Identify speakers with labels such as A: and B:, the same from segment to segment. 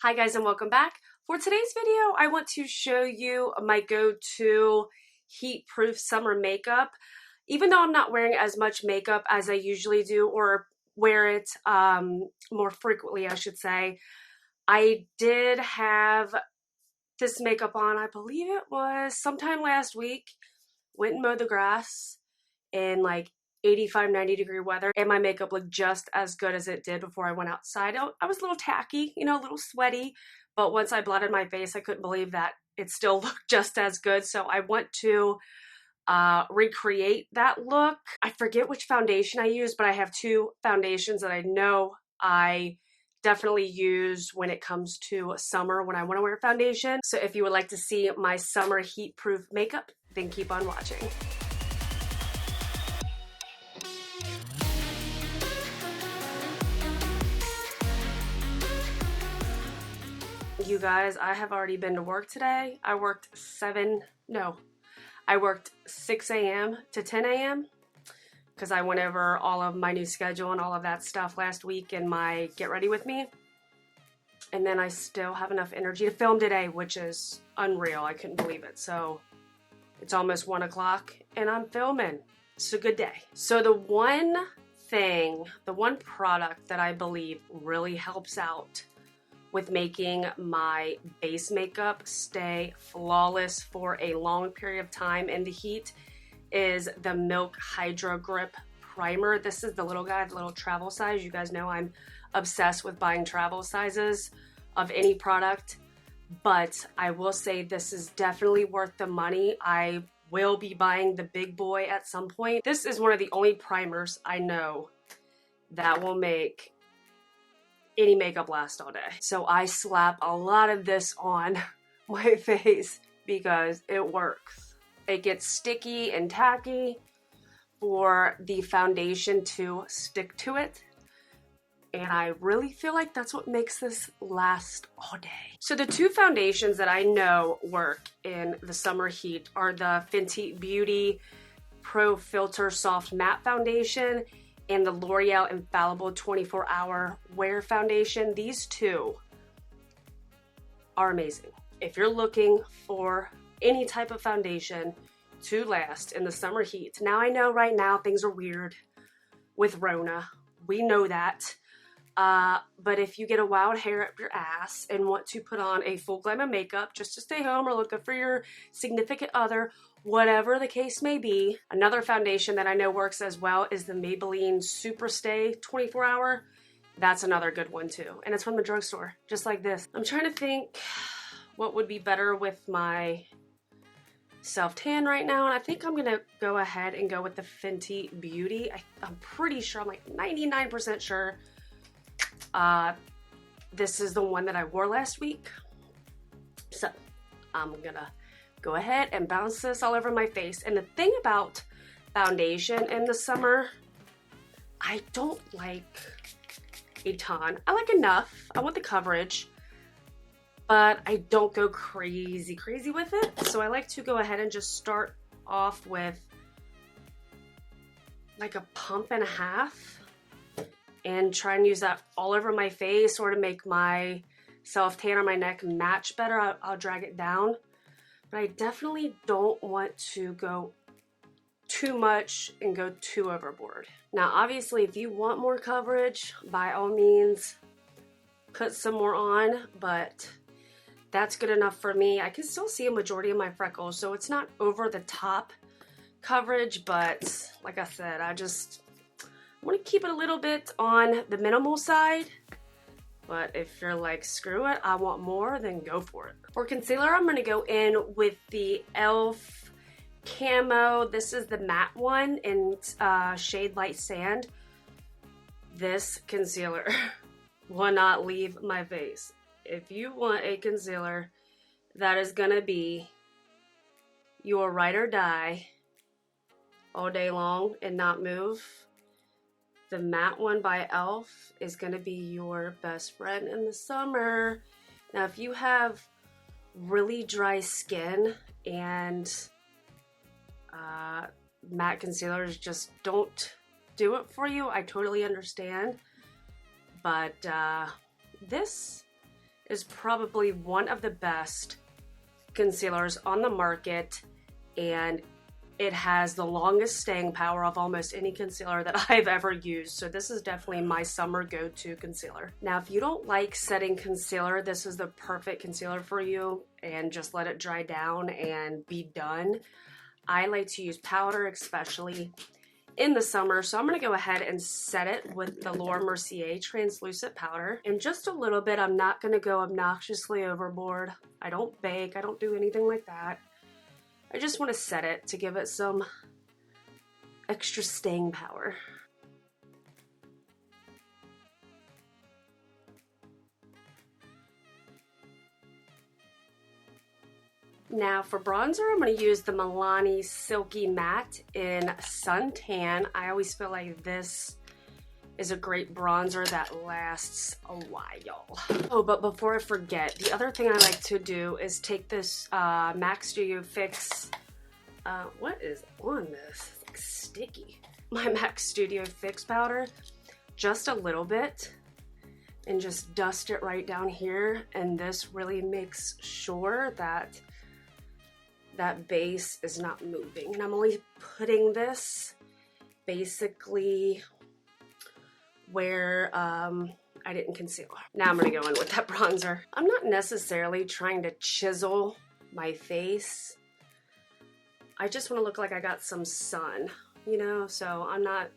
A: Hi guys and welcome back. For today's video, I want to show you my go-to heat-proof summer makeup. Even though I'm not wearing as much makeup as I usually do, or wear it more frequently, I should say, I did have this makeup on, I believe it was sometime last week. Went and mowed the grass in like 85, 90 degree weather, and my makeup looked just as good as it did before I went outside. I was a little tacky, you know, a little sweaty, but once I blotted my face, I couldn't believe that it still looked just as good. So I want to recreate that look. I forget which foundation I use, but I have two foundations that I know I definitely use when it comes to summer when I want to wear foundation. So if you would like to see my summer heat-proof makeup, then keep on watching. You guys, I have already been to work today. I worked 6 a.m. to 10 a.m. because I went over all of my new schedule and all of that stuff last week in my Get Ready With Me. And then I still have enough energy to film today, which is unreal. I couldn't believe it. So it's almost 1 o'clock and I'm filming. It's a good day. So the one product that I believe really helps out with making my base makeup stay flawless for a long period of time in the heat is the Milk Hydra Grip Primer. This is the little guy, the little travel size. You guys know I'm obsessed with buying travel sizes of any product, but I will say this is definitely worth the money. I will be buying the big boy at some point. This is one of the only primers I know that will make any makeup last all day. So I slap a lot of this on my face because it works. It gets sticky and tacky for the foundation to stick to it. And I really feel like that's what makes this last all day. So the two foundations that I know work in the summer heat are the Fenty Beauty Pro Filter Soft Matte Foundation and the L'Oreal Infallible 24-Hour Wear Foundation. These two are amazing. If you're looking for any type of foundation to last in the summer heat. Now I know right now things are weird with Rona. We know that. But if you get a wild hair up your ass and want to put on a full glam of makeup just to stay home or look good for your significant other, whatever the case may be, another foundation that I know works as well is the Maybelline Super Stay 24-Hour. That's another good one too. And it's from the drugstore, just like this. I'm trying to think what would be better with my self-tan right now. And I think I'm gonna go ahead and go with the Fenty Beauty. I'm pretty sure, I'm like 99% sure this is the one that I wore last week. So I'm gonna go ahead and bounce this all over my face. And the thing about foundation in the summer, I don't like a ton. I like enough. I want the coverage, but I don't go crazy with it. So I like to go ahead and just start off with like a pump and a half and try and use that all over my face, or to make my self-tan on my neck match better. I'll drag it down. But I definitely don't want to go too much and go too overboard. Now, obviously, if you want more coverage, by all means, put some more on, but that's good enough for me. I can still see a majority of my freckles, so it's not over the top coverage, but like I said, I want to keep it a little bit on the minimal side. But if you're like, screw it, I want more, then go for it. For concealer, I'm going to go in with the e.l.f. Camo. This is the matte one in shade Light Sand. This concealer will not leave my face. If you want a concealer that is going to be your ride or die all day long and not move, the matte one by e.l.f. is going to be your best friend in the summer. Now, if you have really dry skin and matte concealers just don't do it for you, I totally understand. But this is probably one of the best concealers on the market, and it has the longest staying power of almost any concealer that I've ever used. So this is definitely my summer go-to concealer. Now, if you don't like setting concealer, this is the perfect concealer for you, and just let it dry down and be done. I like to use powder, especially in the summer, so I'm going to go ahead and set it with the Laura Mercier translucent powder. And just a little bit, I'm not going to go obnoxiously overboard. I don't bake, I don't do anything like that. I just want to set it to give it some extra staying power. Now for bronzer, I'm going to use the Milani Silky Matte in Suntan. I always feel like this is a great bronzer that lasts a while. Oh, but before I forget, the other thing I like to do is take this MAC Studio Fix. What is on this? It's like sticky. My MAC Studio Fix powder, just a little bit, and just dust it right down here. And this really makes sure that that base is not moving. And I'm only putting this basically where I didn't conceal. Now I'm gonna go in with that bronzer. I'm not necessarily trying to chisel my face. I just wanna look like I got some sun, you know? So I'm not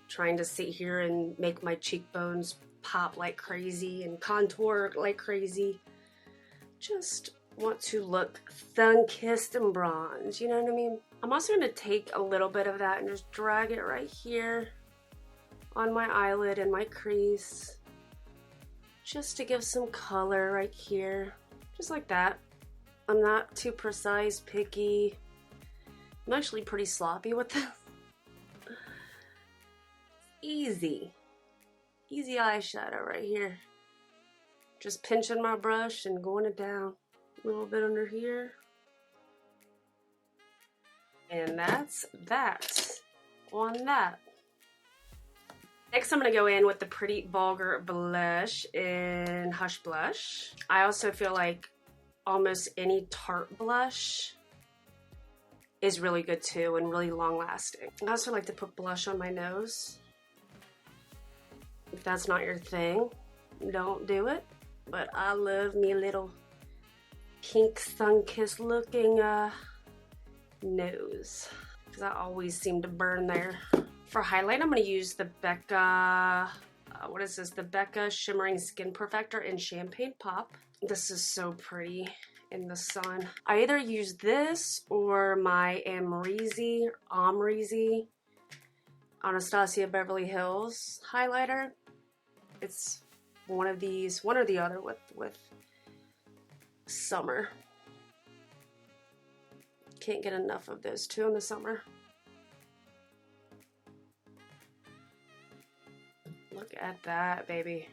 A: trying to sit here and make my cheekbones pop like crazy and contour like crazy. Just want to look sun-kissed and bronze, you know what I mean? I'm also gonna take a little bit of that and just drag it right here on my eyelid and my crease, just to give some color right here, just like that. I'm not too precise, picky. I'm actually pretty sloppy with this. Easy eyeshadow right here. Just pinching my brush and going it down. A little bit under here. And that's that on that. Next, I'm going to go in with the Pretty Vulgar Blush in Hush Blush. I also feel like almost any Tarte blush is really good too and really long lasting. I also like to put blush on my nose. If that's not your thing, don't do it. But I love me a little pink sun-kissed looking nose, because I always seem to burn there. For highlight, I'm going to use the Becca, what is this? The Becca Shimmering Skin Perfector in Champagne Pop. This is so pretty in the sun. I either use this or my Amrezy Anastasia Beverly Hills highlighter. It's one of these, one or the other with summer. Can't get enough of those two in the summer. Look at that, baby.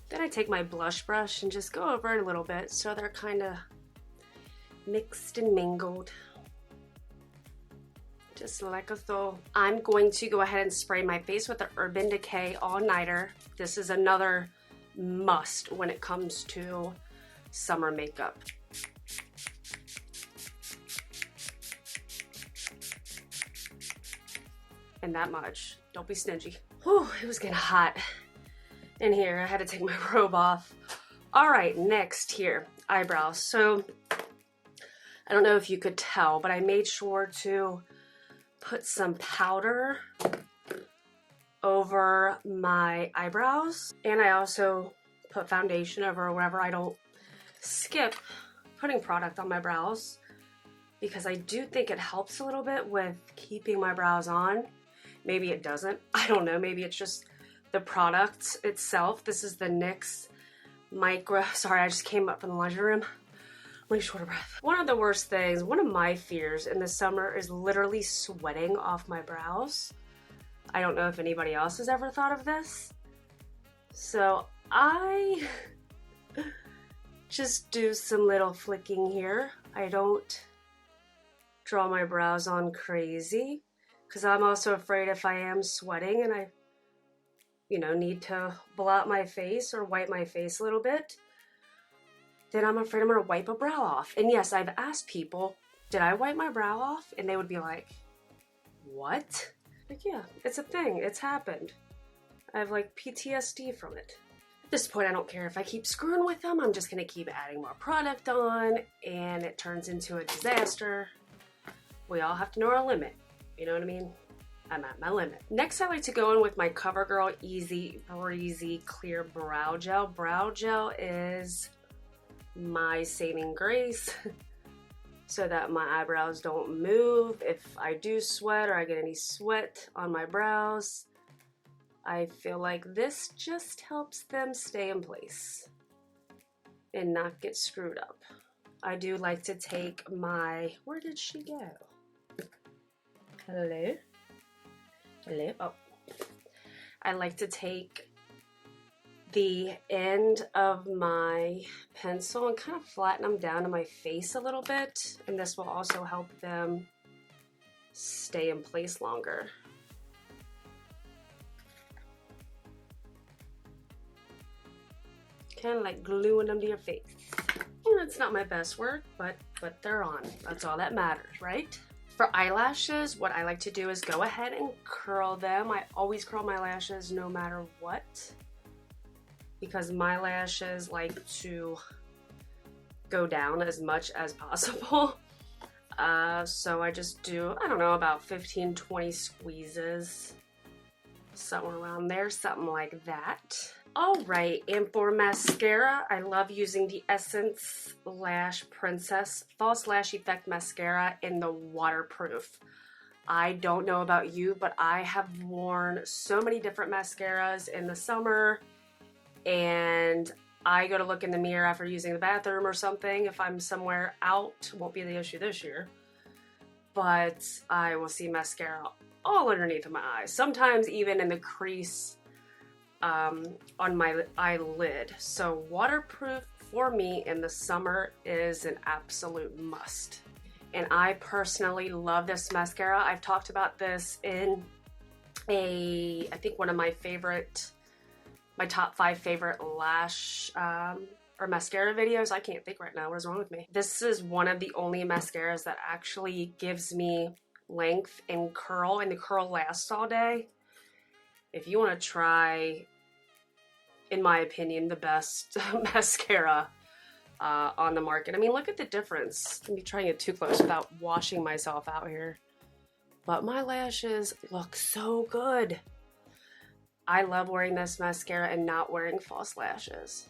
A: Then I take my blush brush and just go over it a little bit so they're kind of mixed and mingled. Just like a so. I'm going to go ahead and spray my face with the Urban Decay All Nighter. This is another must when it comes to summer makeup. And that much. Don't be stingy. Whew, it was getting hot in here. I had to take my robe off. All right, next here, eyebrows. So I don't know if you could tell, but I made sure to put some powder over my eyebrows, and I also put foundation over wherever I don't skip putting product on my brows, because I do think it helps a little bit with keeping my brows on. Maybe it doesn't. I don't know. Maybe it's just the product itself. This is the NYX Micro. Sorry, I just came up from the laundry room. Like short of breath. One of the worst things, one of my fears in the summer is literally sweating off my brows. I don't know if anybody else has ever thought of this. So I just do some little flicking here. I don't draw my brows on crazy, because I'm also afraid if I am sweating and I you know, need to blot my face or wipe my face a little bit, then I'm afraid I'm gonna wipe a brow off. And yes, I've asked people, did I wipe my brow off? And they would be like, what? Like, yeah, it's a thing, it's happened. I have like PTSD from it. At this point, I don't care if I keep screwing with them, I'm just gonna keep adding more product on and it turns into a disaster. We all have to know our limit, you know what I mean? I'm at my limit. Next, I like to go in with my CoverGirl Easy Breezy Clear Brow Gel. Brow gel is my saving grace so that my eyebrows don't move. If I do sweat or I get any sweat on my brows, I feel like this just helps them stay in place and not get screwed up. I do like to take my, where did she go? Hello? Hello? Oh. I like to take the end of my pencil and kind of flatten them down to my face a little bit, and this will also help them stay in place longer. Kind of like gluing them to your face. And it's not my best work, but they're on. That's all that matters, right? For eyelashes, what I like to do is go ahead and curl them. I always curl my lashes no matter what, because my lashes like to go down as much as possible. So I just do, I don't know, about 15, 20 squeezes, somewhere around there, something like that. All right, and for mascara, I love using the Essence Lash Princess False Lash Effect Mascara in the waterproof. I don't know about you, but I have worn so many different mascaras in the summer, and I go to look in the mirror after using the bathroom or something. If I'm somewhere out, won't be the issue this year, but I will see mascara all underneath of my eyes, sometimes even in the crease on my eyelid. So waterproof for me in the summer is an absolute must. And I personally love this mascara. I've talked about this in I think one of my top 5 favorite lash or mascara videos. I can't think right now. What is wrong with me? This is one of the only mascaras that actually gives me length and curl, and the curl lasts all day. If you want to try, in my opinion, the best mascara on the market. I mean, look at the difference. Let me try and get too close without washing myself out here. But my lashes look so good. I love wearing this mascara and not wearing false lashes.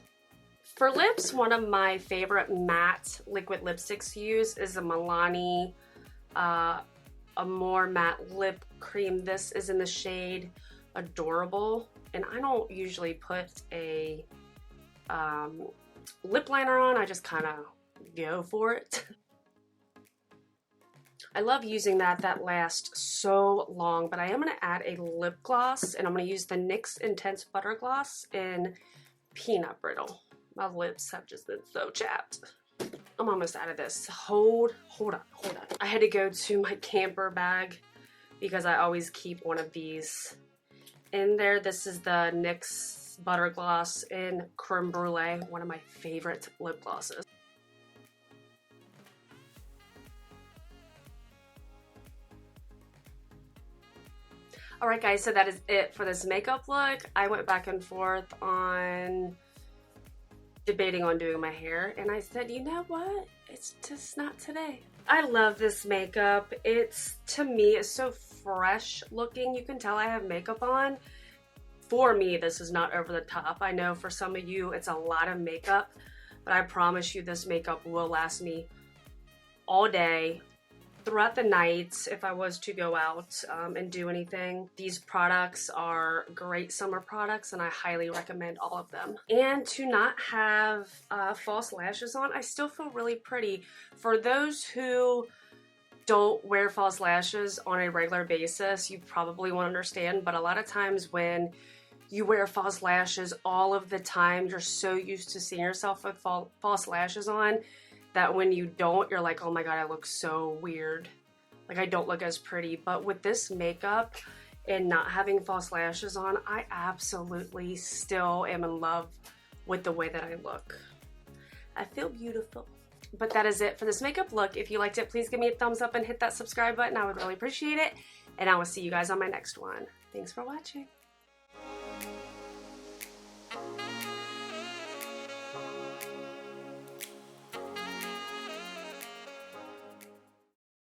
A: For lips, one of my favorite matte liquid lipsticks to use is a Milani Amore Matte Lip Cream. This is in the shade Adorable, and I don't usually put a lip liner on. I just kind of go for it. I love using that. That lasts so long, but I am going to add a lip gloss, and I'm going to use the NYX Intense Butter Gloss in Peanut Brittle. My lips have just been so chapped. I'm almost out of this. Hold on. I had to go to my camper bag because I always keep one of these in there. This is the NYX Butter Gloss in Creme Brulee, one of my favorite lip glosses. Alright guys, so that is it for this makeup look. I went back and forth on debating on doing my hair, and I said, you know what? It's just not today. I love this makeup. To me, it's so fresh looking. You can tell I have makeup on. For me, this is not over the top. I know for some of you, it's a lot of makeup, but I promise you this makeup will last me all day, throughout the night, if I was to go out and do anything. These products are great summer products, and I highly recommend all of them. And to not have false lashes on, I still feel really pretty. For those who don't wear false lashes on a regular basis, you probably won't understand, but a lot of times when you wear false lashes all of the time, you're so used to seeing yourself with false lashes on that when you don't, you're like, oh my god, I look so weird. Like, I don't look as pretty. But with this makeup, and not having false lashes on, I absolutely still am in love with the way that I look. I feel beautiful. But that is it for this makeup look. If you liked it, please give me a thumbs up and hit that subscribe button. I would really appreciate it. And I will see you guys on my next one. Thanks for watching.